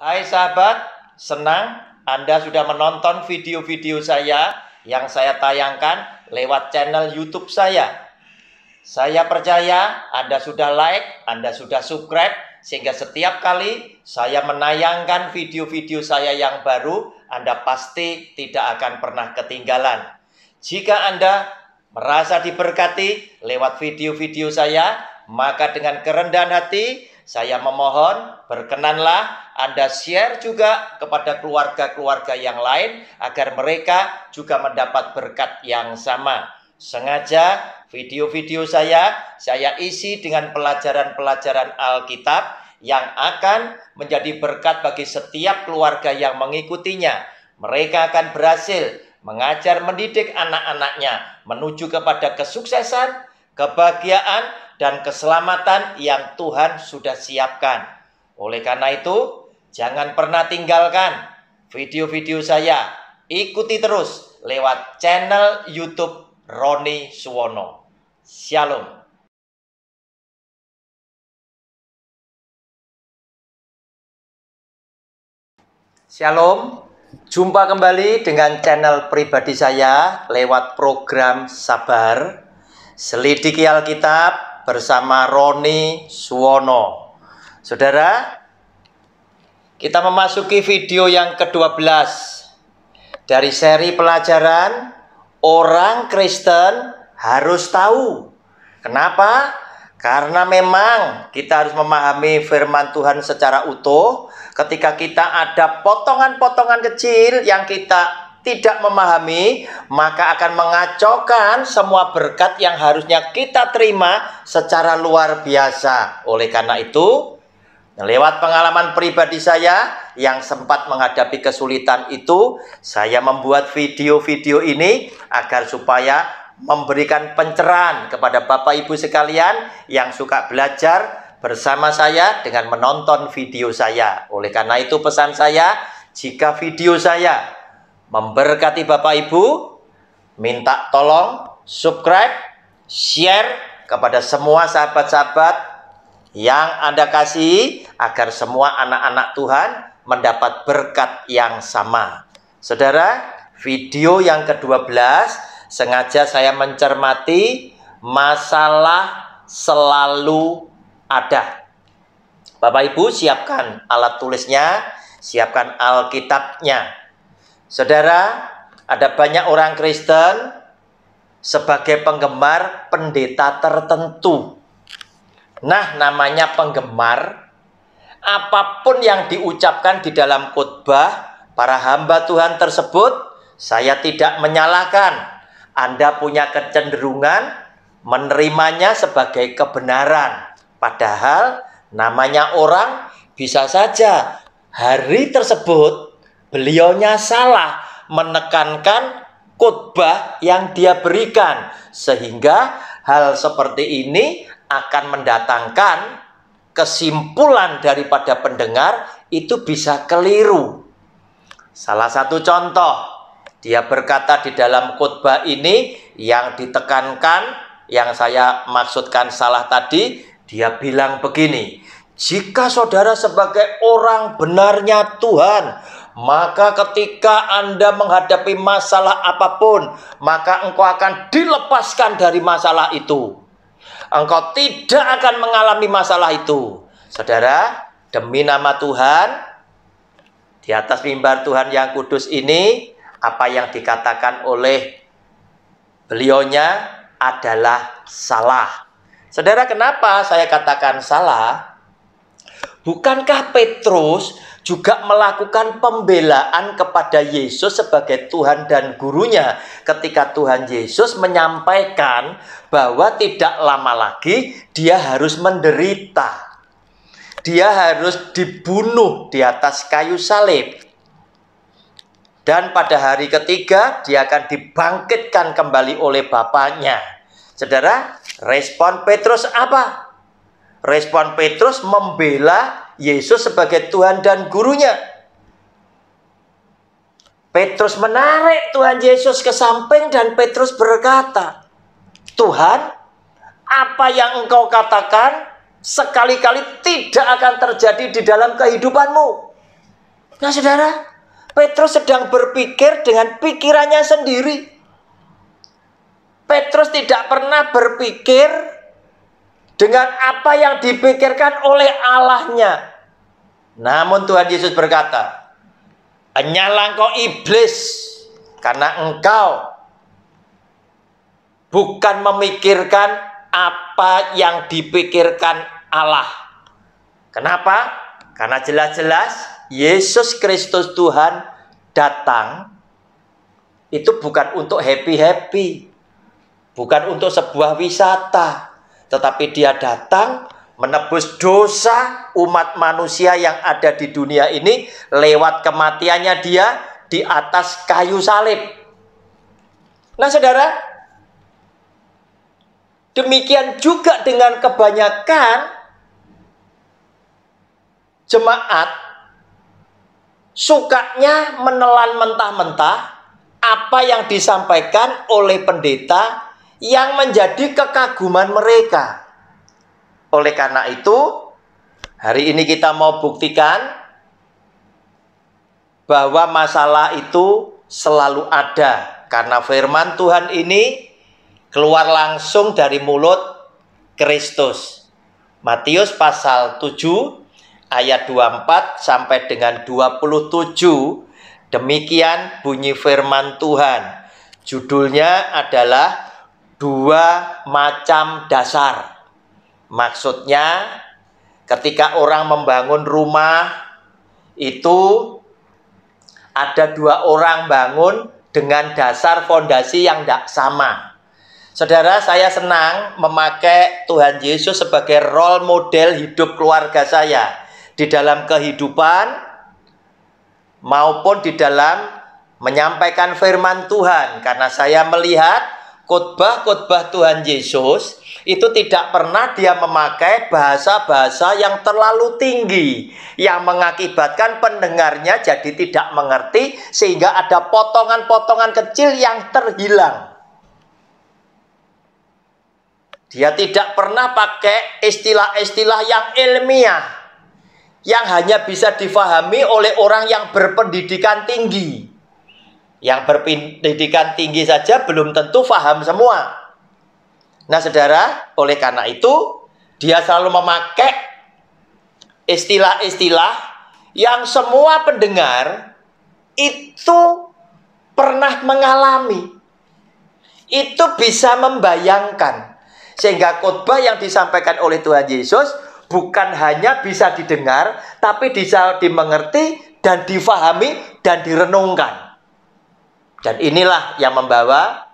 Hai sahabat, senang Anda sudah menonton video-video saya yang saya tayangkan lewat channel YouTube saya. Saya percaya Anda sudah like, Anda sudah subscribe, sehingga setiap kali saya menayangkan video-video saya yang baru, Anda pasti tidak akan pernah ketinggalan. Jika Anda merasa diberkati lewat video-video saya, maka dengan kerendahan hati saya memohon, berkenanlah Anda share juga kepada keluarga-keluarga yang lain agar mereka juga mendapat berkat yang sama. Sengaja video-video saya isi dengan pelajaran-pelajaran Alkitab yang akan menjadi berkat bagi setiap keluarga yang mengikutinya. Mereka akan berhasil mengajar mendidik anak-anaknya menuju kepada kesuksesan, kebahagiaan, dan keselamatan yang Tuhan sudah siapkan. Oleh karena itu, jangan pernah tinggalkan video-video saya. Ikuti terus lewat channel YouTube Roni Suwono. Shalom. Shalom. Jumpa kembali dengan channel pribadi saya lewat program Sabar Selidiki Alkitab bersama Roni Suwono. Saudara, kita memasuki video yang ke-12 dari seri pelajaran Orang Kristen Harus Tahu. Kenapa? Karena memang kita harus memahami firman Tuhan secara utuh. Ketika kita ada potongan-potongan kecil yang kita tidak memahami, maka akan mengacaukan semua berkat yang harusnya kita terima secara luar biasa. Oleh karena itu, lewat pengalaman pribadi saya yang sempat menghadapi kesulitan itu, saya membuat video-video ini agar supaya memberikan pencerahan kepada Bapak Ibu sekalian yang suka belajar bersama saya dengan menonton video saya. Oleh karena itu pesan saya, jika video saya memberkati Bapak Ibu, minta tolong subscribe, share kepada semua sahabat-sahabat yang Anda kasih agar semua anak-anak Tuhan mendapat berkat yang sama. Saudara, video yang ke-12 sengaja saya mencermati masalah selalu ada. Bapak Ibu siapkan alat tulisnya, siapkan Alkitabnya. Saudara, ada banyak orang Kristen sebagai penggemar pendeta tertentu. Nah, namanya penggemar, apapun yang diucapkan di dalam khotbah para hamba Tuhan tersebut, saya tidak menyalahkan. Anda punya kecenderungan menerimanya sebagai kebenaran. Padahal namanya orang bisa saja hari tersebut beliaunya salah menekankan khotbah yang dia berikan, sehingga hal seperti ini akan mendatangkan kesimpulan daripada pendengar itu bisa keliru. Salah satu contoh, dia berkata di dalam khotbah ini yang ditekankan, yang saya maksudkan salah tadi, dia bilang begini, jika saudara sebagai orang benarnya Tuhan, maka ketika Anda menghadapi masalah apapun, maka engkau akan dilepaskan dari masalah itu. Engkau tidak akan mengalami masalah itu. Saudara, demi nama Tuhan, di atas mimbar Tuhan yang kudus ini, apa yang dikatakan oleh beliaunya adalah salah. Saudara, kenapa saya katakan salah? Bukankah Petrus juga melakukan pembelaan kepada Yesus sebagai Tuhan dan gurunya ketika Tuhan Yesus menyampaikan bahwa tidak lama lagi dia harus menderita. Dia harus dibunuh di atas kayu salib. Dan pada hari ketiga dia akan dibangkitkan kembali oleh Bapaknya. Saudara, respon Petrus apa? Respon Petrus membela Yesus sebagai Tuhan dan gurunya. Petrus menarik Tuhan Yesus ke samping dan Petrus berkata, Tuhan, apa yang engkau katakan sekali-kali tidak akan terjadi di dalam kehidupanmu. Nah saudara, Petrus sedang berpikir dengan pikirannya sendiri. Petrus tidak pernah berpikir dengan apa yang dipikirkan oleh Allahnya. Namun Tuhan Yesus berkata, "Enyalah engkau iblis, karena engkau bukan memikirkan apa yang dipikirkan Allah." Kenapa? Karena jelas-jelas Yesus Kristus Tuhan datang itu bukan untuk happy-happy, bukan untuk sebuah wisata, tetapi dia datang menebus dosa umat manusia yang ada di dunia ini lewat kematiannya dia di atas kayu salib. Nah saudara, demikian juga dengan kebanyakan jemaat sukanya menelan mentah-mentah apa yang disampaikan oleh pendeta yang menjadi kekaguman mereka. Oleh karena itu, hari ini kita mau buktikan bahwa masalah itu selalu ada, karena firman Tuhan ini keluar langsung dari mulut Kristus. Matius pasal 7 ayat 24 sampai dengan 27. Demikian bunyi firman Tuhan. Judulnya adalah dua macam dasar. Maksudnya ketika orang membangun rumah itu ada dua orang bangun dengan dasar fondasi yang tidak sama. Saudara, saya senang memakai Tuhan Yesus sebagai role model hidup keluarga saya di dalam kehidupan maupun di dalam menyampaikan firman Tuhan, karena saya melihat khotbah-khotbah Tuhan Yesus itu tidak pernah dia memakai bahasa-bahasa yang terlalu tinggi yang mengakibatkan pendengarnya jadi tidak mengerti sehingga ada potongan-potongan kecil yang terhilang. Dia tidak pernah pakai istilah-istilah yang ilmiah yang hanya bisa difahami oleh orang yang berpendidikan tinggi. Yang berpendidikan tinggi saja belum tentu paham semua. Nah saudara, oleh karena itu dia selalu memakai istilah-istilah yang semua pendengar itu pernah mengalami. Itu bisa membayangkan. Sehingga khotbah yang disampaikan oleh Tuhan Yesus bukan hanya bisa didengar, tapi bisa dimengerti dan difahami dan direnungkan. Dan inilah yang membawa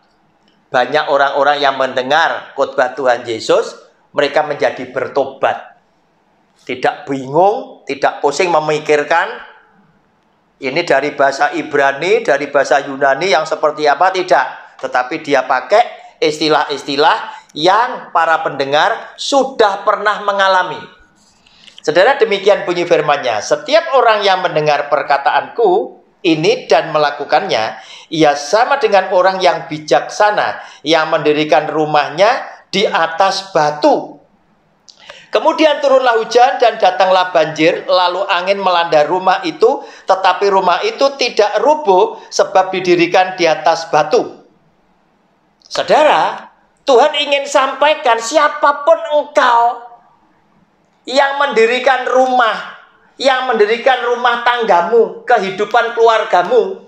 banyak orang-orang yang mendengar khotbah Tuhan Yesus, mereka menjadi bertobat. Tidak bingung, tidak pusing memikirkan ini dari bahasa Ibrani, dari bahasa Yunani yang seperti apa, tidak. Tetapi dia pakai istilah-istilah yang para pendengar sudah pernah mengalami. Saudara, demikian bunyi firman-Nya. Setiap orang yang mendengar perkataanku ini dan melakukannya, ia sama dengan orang yang bijaksana yang mendirikan rumahnya di atas batu. Kemudian turunlah hujan dan datanglah banjir, lalu angin melanda rumah itu, tetapi rumah itu tidak rubuh sebab didirikan di atas batu. Saudara, Tuhan ingin sampaikan siapapun engkau yang mendirikan rumah, yang mendirikan rumah tanggamu, kehidupan keluargamu,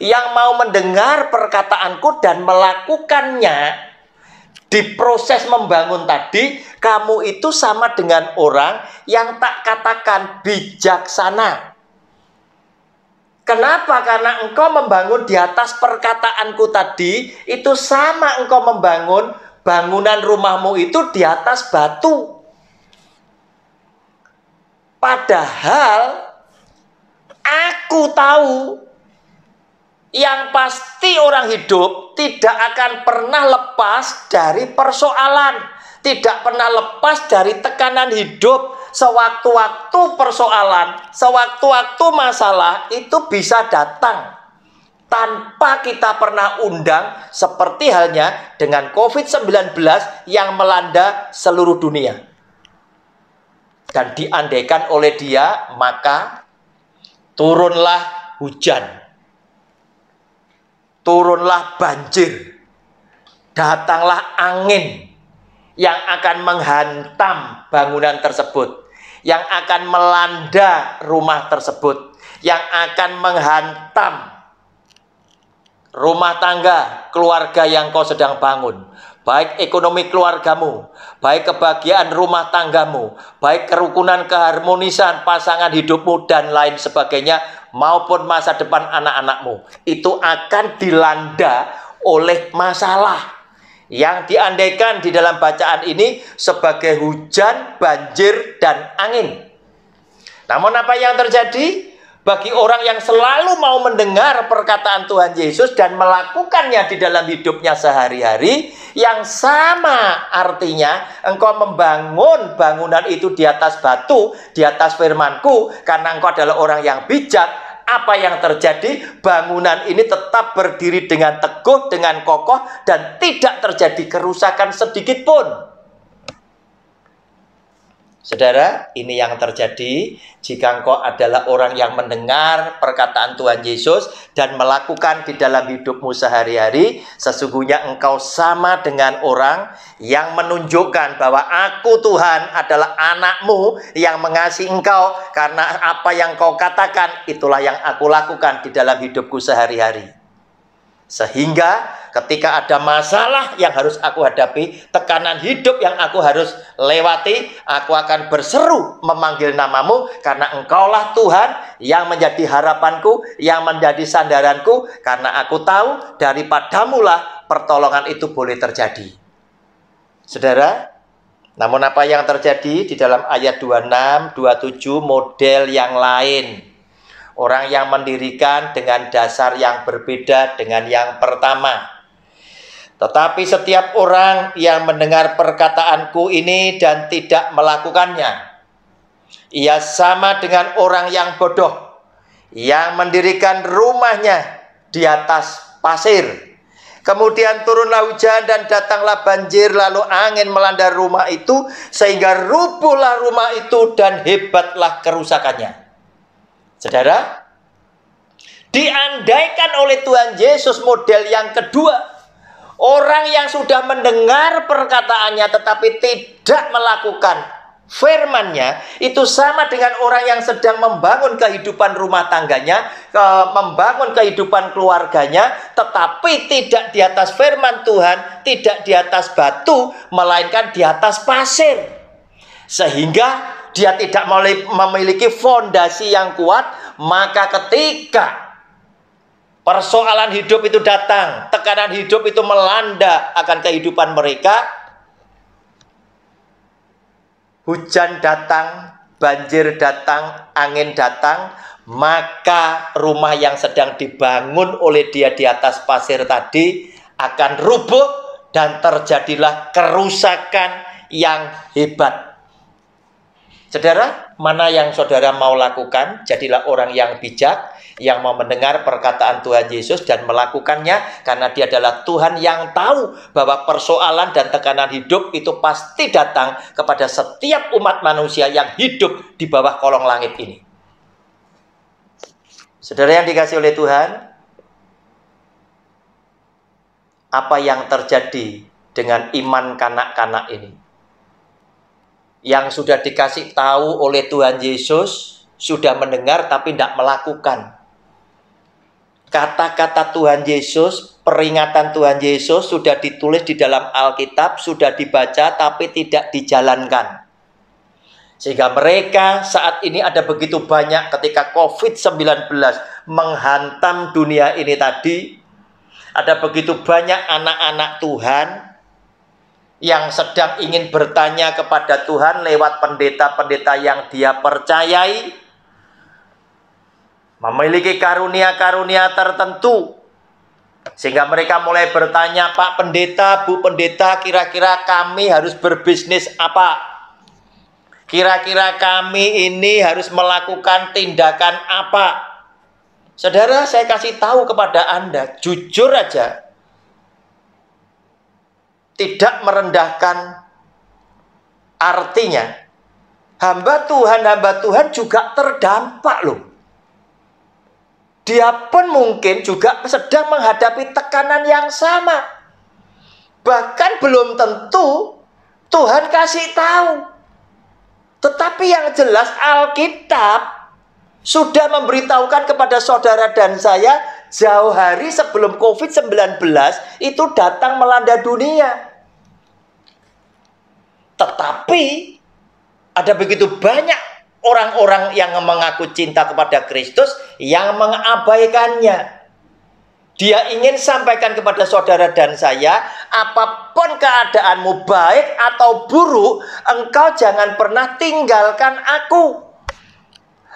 yang mau mendengar perkataanku dan melakukannya di proses membangun tadi, kamu itu sama dengan orang yang tak katakan bijaksana. Kenapa? Karena engkau membangun di atas perkataanku tadi, itu sama engkau membangun bangunan rumahmu itu di atas batu. Padahal aku tahu yang pasti orang hidup tidak akan pernah lepas dari persoalan, tidak pernah lepas dari tekanan hidup. Sewaktu-waktu persoalan, sewaktu-waktu masalah itu bisa datang tanpa kita pernah undang, seperti halnya dengan COVID-19 yang melanda seluruh dunia. Dan diandaikan oleh dia, maka turunlah hujan, turunlah banjir, datanglah angin yang akan menghantam bangunan tersebut, yang akan melanda rumah tersebut, yang akan menghantam rumah tangga, keluarga yang kau sedang bangun. Baik ekonomi keluargamu, baik kebahagiaan rumah tanggamu, baik kerukunan keharmonisan pasangan hidupmu dan lain sebagainya, maupun masa depan anak-anakmu, itu akan dilanda oleh masalah yang diandaikan di dalam bacaan ini sebagai hujan, banjir, dan angin. Namun apa yang terjadi? Bagi orang yang selalu mau mendengar perkataan Tuhan Yesus dan melakukannya di dalam hidupnya sehari-hari, yang sama artinya engkau membangun bangunan itu di atas batu, di atas firman-Ku, karena engkau adalah orang yang bijak. Apa yang terjadi? Bangunan ini tetap berdiri dengan teguh, dengan kokoh, dan tidak terjadi kerusakan sedikit pun. Saudara, ini yang terjadi jika engkau adalah orang yang mendengar perkataan Tuhan Yesus dan melakukan di dalam hidupmu sehari-hari. Sesungguhnya engkau sama dengan orang yang menunjukkan bahwa aku Tuhan adalah anakmu yang mengasihi engkau, karena apa yang kau katakan itulah yang aku lakukan di dalam hidupku sehari-hari. Sehingga ketika ada masalah yang harus aku hadapi, tekanan hidup yang aku harus lewati, aku akan berseru memanggil namamu, karena engkaulah Tuhan yang menjadi harapanku, yang menjadi sandaranku, karena aku tahu daripadamulah pertolongan itu boleh terjadi. Saudara, namun apa yang terjadi di dalam ayat 26, 27 model yang lain. Orang yang mendirikan dengan dasar yang berbeda dengan yang pertama. Tetapi setiap orang yang mendengar perkataanku ini dan tidak melakukannya, ia sama dengan orang yang bodoh, yang mendirikan rumahnya di atas pasir. Kemudian turunlah hujan dan datanglah banjir, lalu angin melanda rumah itu, sehingga rubuhlah rumah itu dan hebatlah kerusakannya. Saudara, diandaikan oleh Tuhan Yesus model yang kedua, orang yang sudah mendengar perkataannya tetapi tidak melakukan firman-Nya, itu sama dengan orang yang sedang membangun kehidupan rumah tangganya, membangun kehidupan keluarganya, tetapi tidak di atas firman Tuhan, tidak di atas batu, melainkan di atas pasir. Sehingga dia tidak memiliki fondasi yang kuat. Maka ketika persoalan hidup itu datang, tekanan hidup itu melanda akan kehidupan mereka, hujan datang, banjir datang, angin datang, maka rumah yang sedang dibangun oleh dia di atas pasir tadi akan rubuh dan terjadilah kerusakan yang hebat. Saudara, mana yang saudara mau lakukan? Jadilah orang yang bijak, yang mau mendengar perkataan Tuhan Yesus dan melakukannya, karena Dia adalah Tuhan yang tahu bahwa persoalan dan tekanan hidup itu pasti datang kepada setiap umat manusia yang hidup di bawah kolong langit ini. Saudara yang dikasihi oleh Tuhan, apa yang terjadi dengan iman kanak-kanak ini? Yang sudah dikasih tahu oleh Tuhan Yesus, sudah mendengar tapi tidak melakukan. Kata-kata Tuhan Yesus, peringatan Tuhan Yesus sudah ditulis di dalam Alkitab, sudah dibaca tapi tidak dijalankan. Sehingga mereka saat ini ada begitu banyak ketika COVID-19 menghantam dunia ini tadi. Ada begitu banyak anak-anak Tuhan yang sedang ingin bertanya kepada Tuhan lewat pendeta-pendeta yang dia percayai, memiliki karunia-karunia tertentu, sehingga mereka mulai bertanya, Pak Pendeta, Bu Pendeta, kira-kira kami harus berbisnis apa? Kira-kira kami ini harus melakukan tindakan apa? Saudara, saya kasih tahu kepada Anda, jujur aja, tidak merendahkan, artinya hamba Tuhan juga terdampak loh. dia pun mungkin juga sedang menghadapi tekanan yang sama. Bahkan belum tentu Tuhan kasih tahu. Tetapi yang jelas Alkitab sudah memberitahukan kepada saudara dan saya jauh hari sebelum COVID-19 itu datang melanda dunia. Tetapi ada begitu banyak orang-orang yang mengaku cinta kepada Kristus yang mengabaikannya. Dia ingin sampaikan kepada saudara dan saya, apapun keadaanmu baik atau buruk, engkau jangan pernah tinggalkan aku.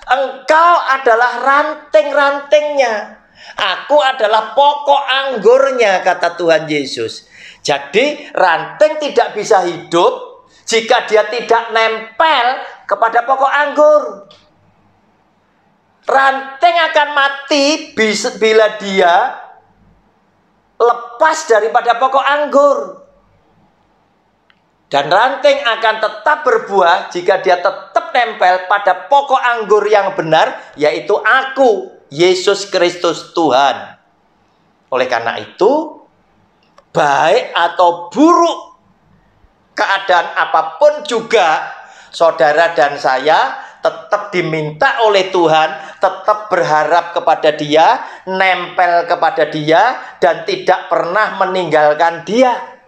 Engkau adalah ranting-rantingnya. Aku adalah pokok anggurnya, kata Tuhan Yesus. Jadi ranting tidak bisa hidup jika dia tidak nempel kepada pokok anggur. Ranting akan mati bila dia lepas daripada pokok anggur. Dan ranting akan tetap berbuah jika dia tetap nempel pada pokok anggur yang benar, yaitu aku, Yesus Kristus Tuhan. Oleh karena itu, baik atau buruk keadaan apapun juga, saudara dan saya tetap diminta oleh Tuhan, tetap berharap kepada Dia, nempel kepada Dia, dan tidak pernah meninggalkan Dia.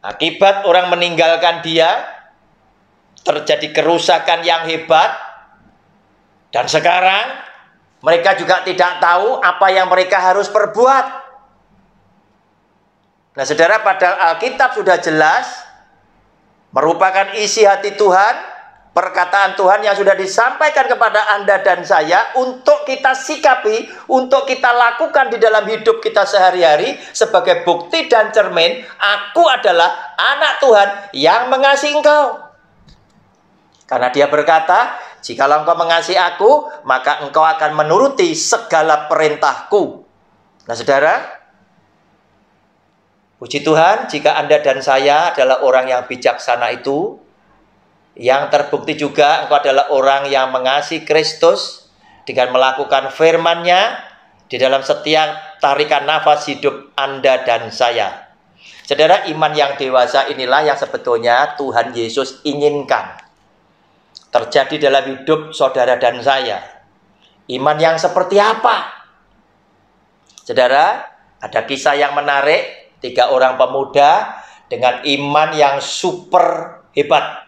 Akibat orang meninggalkan Dia, terjadi kerusakan yang hebat, dan sekarang mereka juga tidak tahu apa yang mereka harus perbuat. Nah, saudara, pada Alkitab sudah jelas merupakan isi hati Tuhan, perkataan Tuhan yang sudah disampaikan kepada Anda dan saya untuk kita sikapi, untuk kita lakukan di dalam hidup kita sehari-hari sebagai bukti dan cermin, aku adalah anak Tuhan yang mengasihi engkau. Karena Dia berkata, jikalau engkau mengasihi aku, maka engkau akan menuruti segala perintahku. Nah, saudara, puji Tuhan, jika Anda dan saya adalah orang yang bijaksana itu, yang terbukti juga engkau adalah orang yang mengasihi Kristus dengan melakukan firman-Nya di dalam setiap tarikan nafas hidup Anda dan saya. Saudara, iman yang dewasa inilah yang sebetulnya Tuhan Yesus inginkan terjadi dalam hidup saudara dan saya. Iman yang seperti apa? Saudara, ada kisah yang menarik. 3 orang pemuda dengan iman yang super hebat.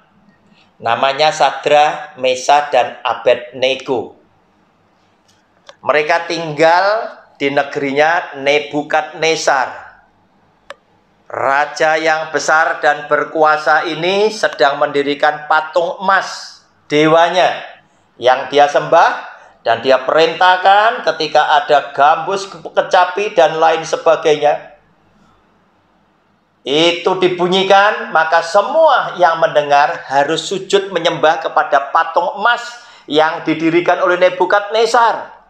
Namanya Sadra, Mesa, dan Abednego. Mereka tinggal di negerinya Nebukadnezar. Raja yang besar dan berkuasa ini sedang mendirikan patung emas dewanya yang dia sembah, dan dia perintahkan ketika ada gambus, kecapi, dan lain sebagainya, itu dibunyikan, maka semua yang mendengar harus sujud menyembah kepada patung emas yang didirikan oleh Nebukadnezar.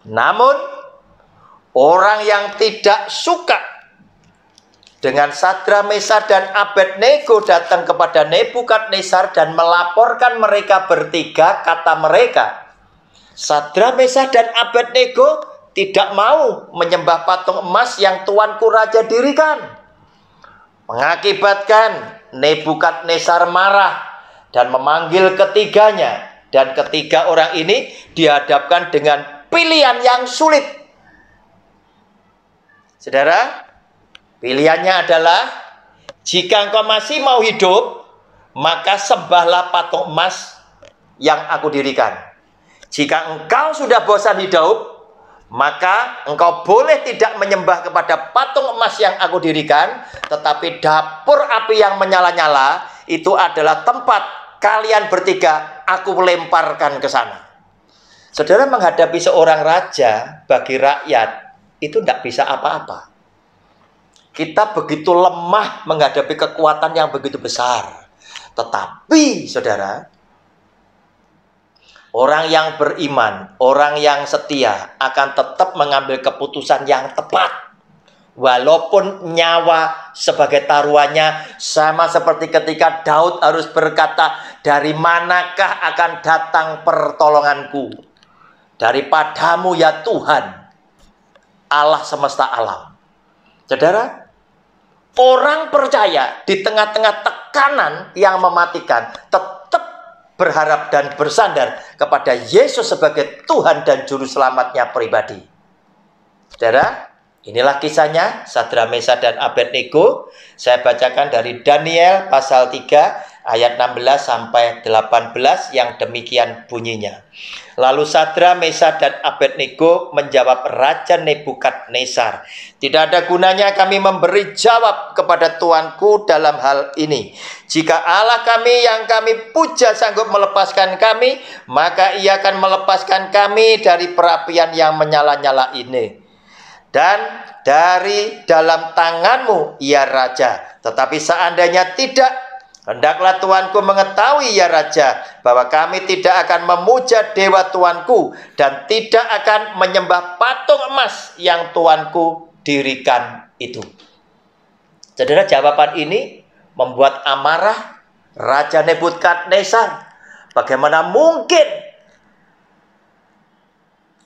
Namun orang yang tidak suka dengan Sadra, Mesa, dan Abednego datang kepada Nebukadnezar dan melaporkan mereka bertiga. Kata mereka, Sadra, Mesa, dan Abednego tidak mau menyembah patung emas yang tuanku raja dirikan. Mengakibatkan Nebukadnezar marah dan memanggil ketiganya. Dan ketiga orang ini dihadapkan dengan pilihan yang sulit. Saudara, pilihannya adalah, jika engkau masih mau hidup, maka sembahlah patung emas yang aku dirikan. Jika engkau sudah bosan hidup, maka engkau boleh tidak menyembah kepada patung emas yang aku dirikan, tetapi dapur api yang menyala-nyala itu adalah tempat kalian bertiga aku lemparkan ke sana. Saudara, menghadapi seorang raja bagi rakyat itu tidak bisa apa-apa. Kita begitu lemah menghadapi kekuatan yang begitu besar. Tetapi saudara, orang yang beriman, orang yang setia akan tetap mengambil keputusan yang tepat. Walaupun nyawa sebagai taruhannya, sama seperti ketika Daud harus berkata, dari manakah akan datang pertolonganku? Daripadamu ya Tuhan, Allah semesta alam. Saudara, orang percaya di tengah-tengah tekanan yang mematikan tetap berharap dan bersandar kepada Yesus sebagai Tuhan dan Juru Selamatnya pribadi. Saudara, inilah kisahnya Sadrak, Mesak, dan Abednego. Saya bacakan dari Daniel pasal 3 ayat 16 sampai 18 yang demikian bunyinya. Lalu Sadrak, Mesak, dan Abednego menjawab Raja Nebukadnezar, "Tidak ada gunanya kami memberi jawab kepada Tuanku dalam hal ini. Jika Allah kami yang kami puja sanggup melepaskan kami, maka Ia akan melepaskan kami dari perapian yang menyala-nyala ini. Dan dari dalam tanganmu, ya Raja. Tetapi seandainya tidak, hendaklah Tuanku mengetahui, ya Raja, bahwa kami tidak akan memuja dewa Tuanku dan tidak akan menyembah patung emas yang Tuanku dirikan itu." Saudara, jawaban ini membuat amarah Raja Nebukadnezar. Bagaimana mungkin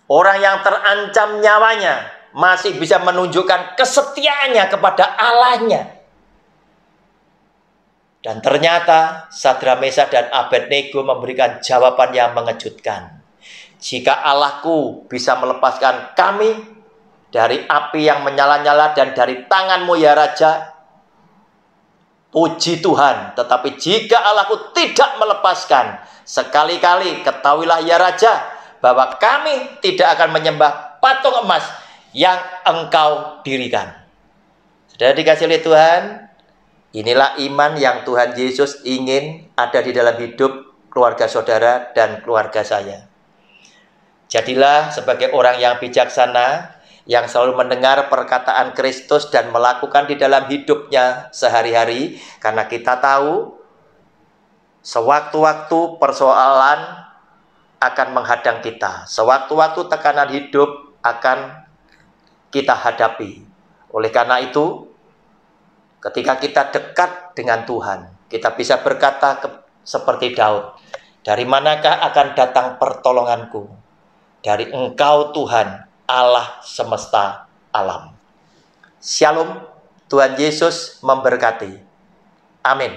orang yang terancam nyawanya masih bisa menunjukkan kesetiaannya kepada Allahnya? Dan ternyata Sadrak, Mesak, dan Abednego memberikan jawaban yang mengejutkan. "Jika Allahku bisa melepaskan kami dari api yang menyala-nyala dan dari tanganmu, ya Raja, puji Tuhan. Tetapi jika Allahku tidak melepaskan, sekali-kali ketahuilah, ya Raja, bahwa kami tidak akan menyembah patung emas yang Engkau dirikan." Sudah dikasih oleh Tuhan, inilah iman yang Tuhan Yesus ingin ada di dalam hidup keluarga saudara dan keluarga saya. Jadilah sebagai orang yang bijaksana, yang selalu mendengar perkataan Kristus dan melakukan di dalam hidupnya sehari-hari. Karena kita tahu sewaktu-waktu persoalan akan menghadang kita, sewaktu-waktu tekanan hidup akan kita hadapi. Oleh karena itu, ketika kita dekat dengan Tuhan, kita bisa berkata seperti Daud, "Dari manakah akan datang pertolonganku? Dari Engkau Tuhan, Allah semesta alam." Shalom, Tuhan Yesus memberkati. Amin.